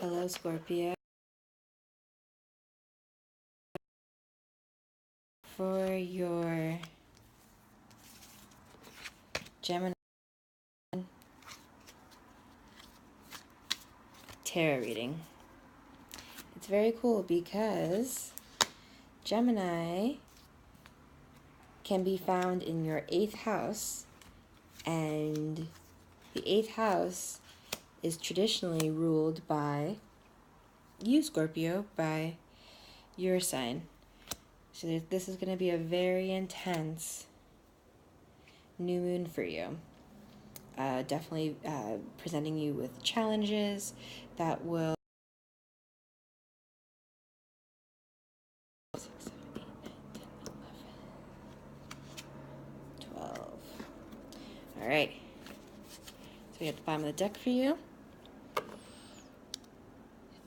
Hello, Scorpio. For your Gemini tarot reading, it's very cool because Gemini can be found in your 8th house, and the 8th house is traditionally ruled by you, Scorpio, by your sign. So this is going to be a very intense new moon for you. Definitely presenting you with challenges that will 6, 7, 8, 9, 10, 11, 12. All right. So we have the bottom of the deck for you.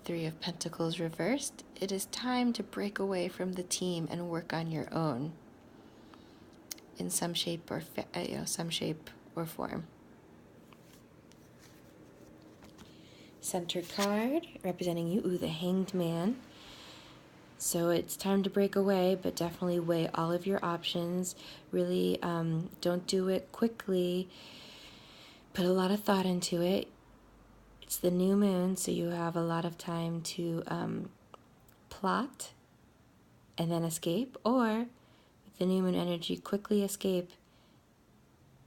3 of Pentacles reversed. It is time to break away from the team and work on your own in some shape or form. Center card representing you, the Hanged Man. So it's time to break away, but definitely weigh all of your options. Really don't do it quickly. Put a lot of thought into it. It's the new moon, so you have a lot of time to plot and then escape, or with the new moon energy, quickly escape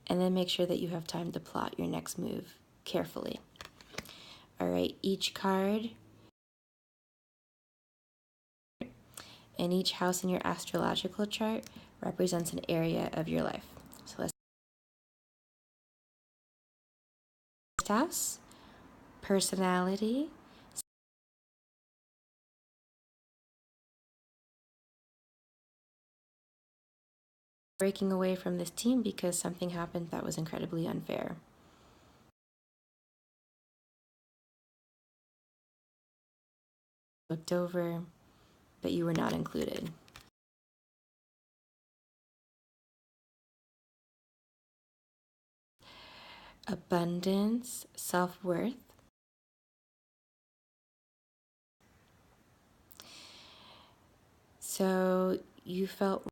and then make sure that you have time to plot your next move carefully. All right, each card and each house in your astrological chart represents an area of your life. So let's first house, personality, breaking away from this team because something happened that was incredibly unfair. Looked over, but you were not included. Abundance, self-worth. So you felt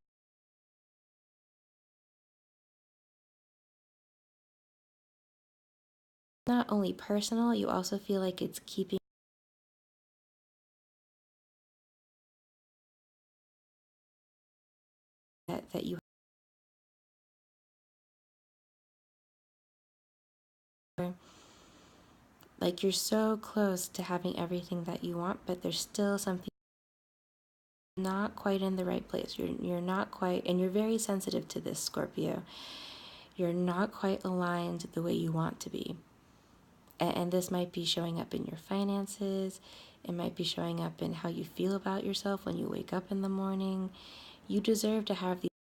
not only personal, you also feel like it's keeping that you like you're so close to having everything that you want, but there's still something not quite in the right place. You're not quite, and you're very sensitive to this, Scorpio. You're not quite aligned the way you want to be. And this might be showing up in your finances. It might be showing up in how you feel about yourself when you wake up in the morning. You deserve to have these,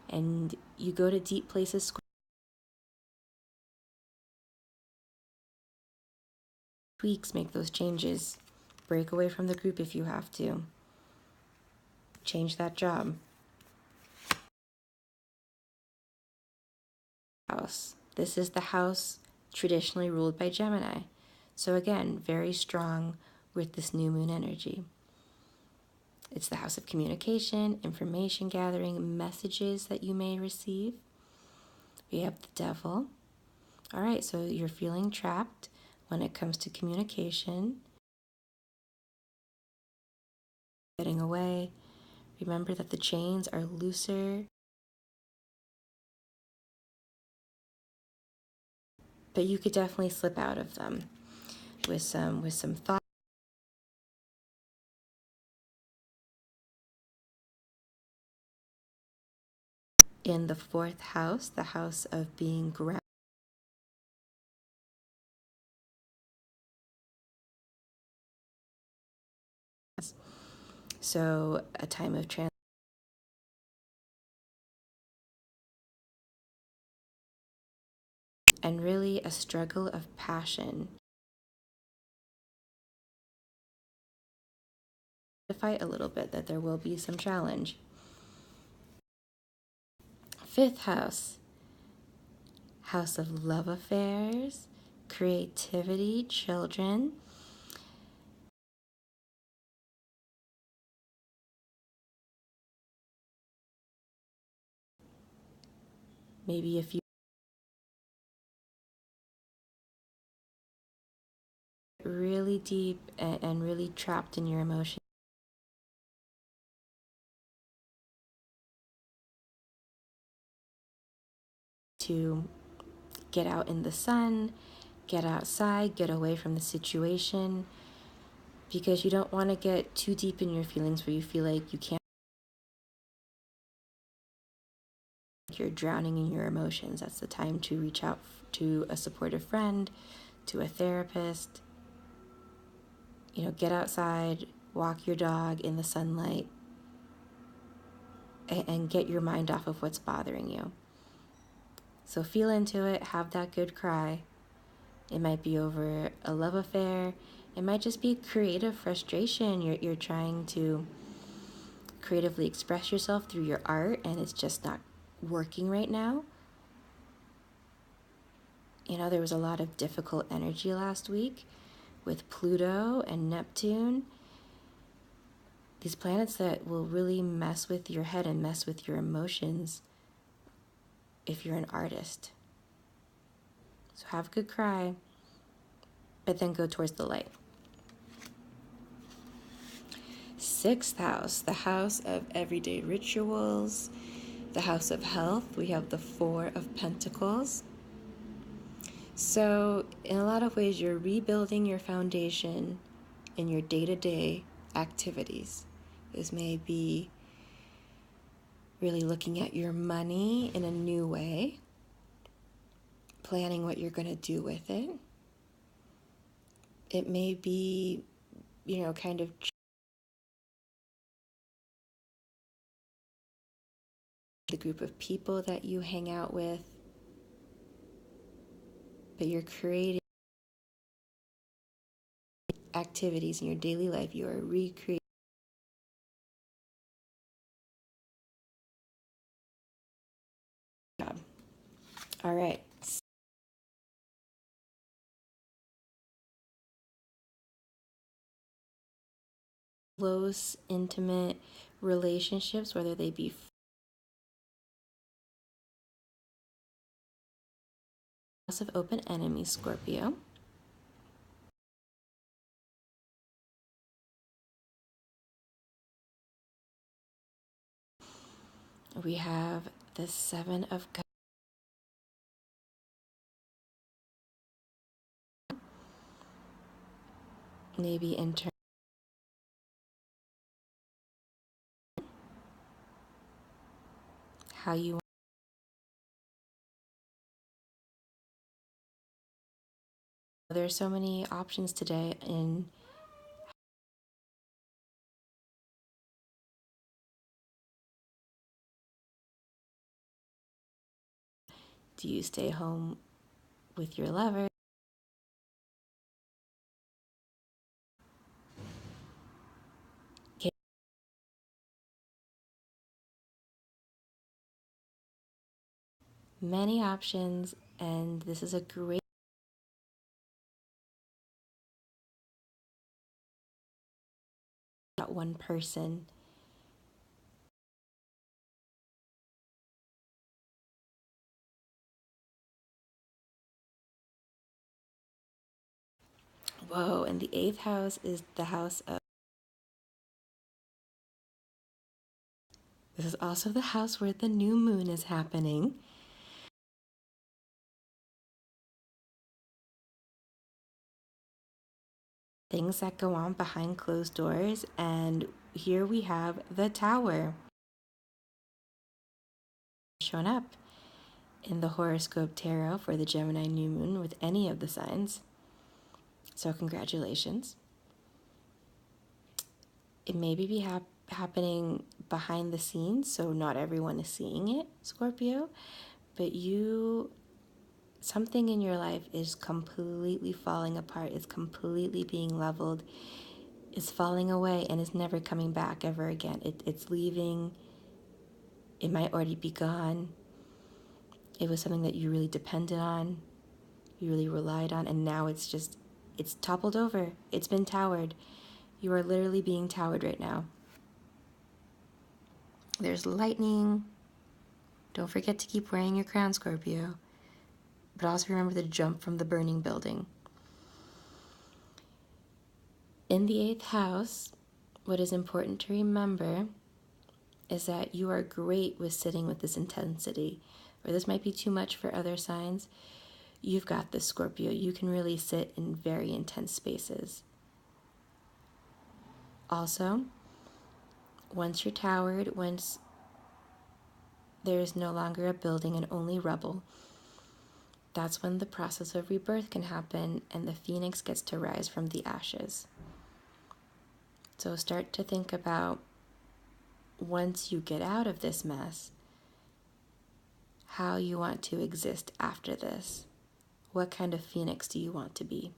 and you go to deep places. Tweaks, make those changes. Break away from the group if you have to. Change that job. House. This is the house traditionally ruled by Gemini. So again, very strong with this new moon energy. It's the house of communication, information gathering, messages that you may receive. We have the Devil. All right, so you're feeling trapped when it comes to communication. Getting away. Remember that the chains are looser, but you could definitely slip out of them with some thought. In the 4th house, the house of being grounded. So a time of transition. And really a struggle of passion. To fight a little bit, that there will be some challenge. 5th house, house of love affairs, creativity, children. Maybe if you really deep and really trapped in your emotions, to get out in the sun, get outside, get away from the situation, because you don't want to get too deep in your feelings where you feel like you can't, you're drowning in your emotions. That's the time to reach out to a supportive friend, to a therapist. Get outside, walk your dog in the sunlight, and get your mind off of what's bothering you. So feel into it, have that good cry. It might be over a love affair. It might just be creative frustration. You're trying to creatively express yourself through your art and it's just not working right now. There was a lot of difficult energy last week with Pluto and Neptune. These planets that will really mess with your head and mess with your emotions if you're an artist. So have a good cry, but then go towards the light. 6th house, the house of everyday rituals, the house of health. We have the 4 of Pentacles. So in a lot of ways, you're rebuilding your foundation in your day-to-day activities. This may be really looking at your money in a new way, planning what you're going to do with it. It may be, kind of the group of people that you hang out with, but you're creating activities in your daily life. You are recreating. All right. Close, intimate relationships, whether they be house of open enemies, Scorpio. We have the 7 of Cups. Maybe in turn how you want. There's so many options today in do you stay home with your lover? Many options, and this is a great one person. Whoa, and the 8th house is the house of. This is also the house where the new moon is happening. Things that go on behind closed doors, and here we have the Tower shown up in the horoscope tarot for the Gemini new moon with any of the signs. So congratulations. It may be happening behind the scenes, so not everyone is seeing it, Scorpio, but something in your life is completely falling apart, is completely being leveled, is falling away, and is never coming back ever again. It's leaving. It might already be gone. It was something that you really depended on. you really relied on, and now it's toppled over. It's been towered. You are literally being towered right now. There's lightning. Don't forget to keep wearing your crown, Scorpio. But also remember to jump from the burning building. In the 8th house, what is important to remember is that you are great with sitting with this intensity, or this might be too much for other signs. You've got this, Scorpio. You can really sit in very intense spaces. Also, once you're towered, once there is no longer a building and only rubble, that's when the process of rebirth can happen and the phoenix gets to rise from the ashes. So start to think about, once you get out of this mess, how you want to exist after this. What kind of phoenix do you want to be?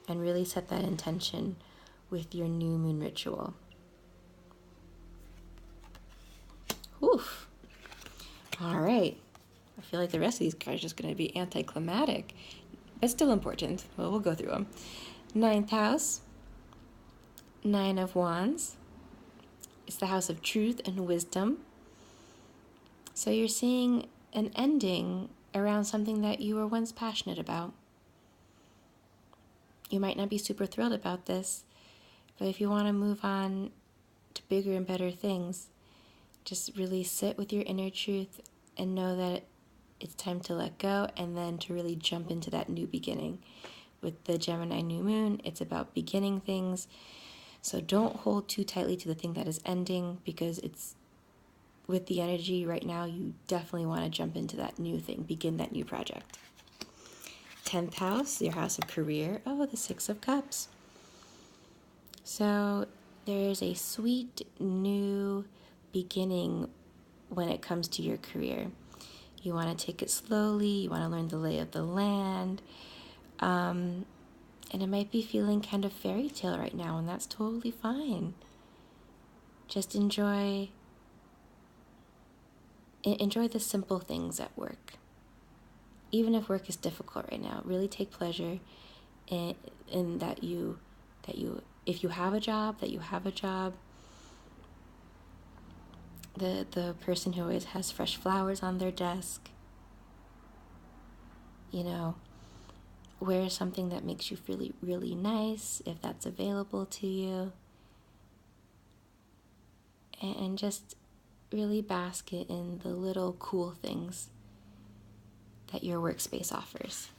And really set that intention with your new moon ritual. Oof. All right. I feel like the rest of these cards are just going to be anticlimactic, but still important. Well, we'll go through them. 9th house, 9 of Wands. It's the house of truth and wisdom. So you're seeing an ending around something that you were once passionate about. You might not be super thrilled about this, but if you want to move on to bigger and better things, just really sit with your inner truth and know that it's time to let go and then to really jump into that new beginning. With the Gemini new moon, it's about beginning things. So don't hold too tightly to the thing that is ending, because it's with the energy right now, you definitely want to jump into that new thing, begin that new project. 10th house, your house of career. Oh, the 6 of Cups. So there's a sweet new beginning when it comes to your career. You want to take it slowly. You want to learn the lay of the land. And it might be feeling kind of fairy tale right now, and that's totally fine. Just enjoy the simple things at work. Even if work is difficult right now, really take pleasure in that you, if you have a job, that you have a job. The person who always has fresh flowers on their desk, wear something that makes you feel really, really nice, if that's available to you. And just really bask in the little cool things that your workspace offers.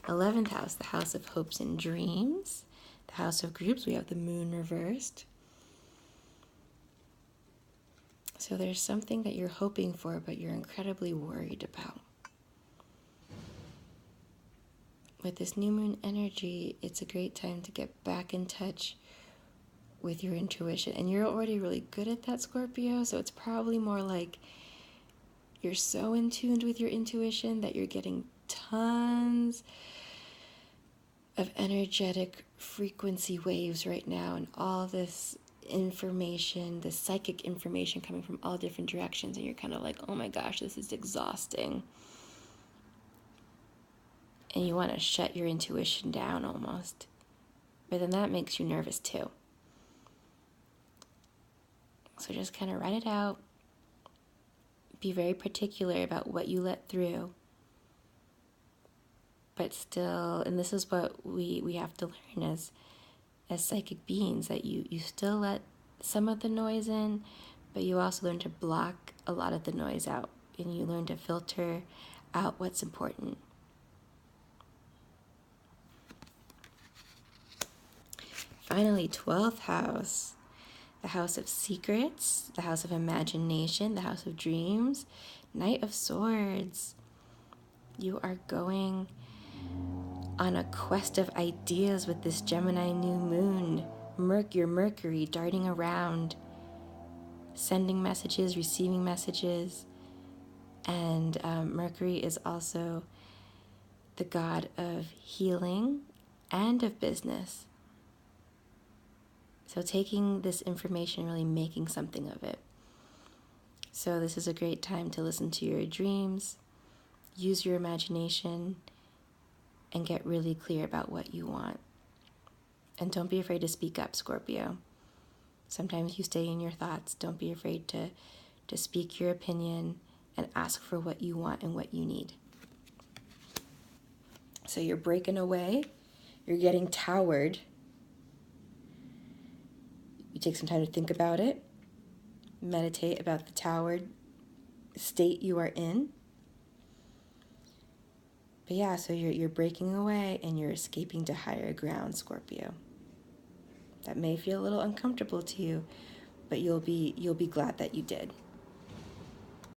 11th house, the house of hopes and dreams. The house of groups, we have the moon reversed. So there's something that you're hoping for, but you're incredibly worried about. With this new moon energy, it's a great time to get back in touch with your intuition. And you're already really good at that, Scorpio, so it's probably more like you're so in tune with your intuition that you're getting tons of energetic frequency waves right now, and all this information, this psychic information coming from all different directions, and you're kind of like, oh my gosh, this is exhausting. And you want to shut your intuition down almost. But then that makes you nervous too. So just kind of write it out. Be very particular about what you let through. But still, and this is what we have to learn as psychic beings, that you still let some of the noise in, but you also learn to block a lot of the noise out. And you learn to filter out what's important. Finally, 12th house, the house of secrets, the house of imagination, the house of dreams, Knight of Swords. You are going on a quest of ideas with this Gemini new moon. Your Mercury darting around, sending messages, receiving messages. And Mercury is also the god of healing and of business. So taking this information, really making something of it. So this is a great time to listen to your dreams, use your imagination and get really clear about what you want. And don't be afraid to speak up, Scorpio. Sometimes you stay in your thoughts. Don't be afraid to speak your opinion and ask for what you want and what you need. So you're breaking away. You're getting towered. You take some time to think about it. Meditate about the towered state you are in. But yeah, so you're breaking away and you're escaping to higher ground, Scorpio. That may feel a little uncomfortable to you, but you'll be glad that you did.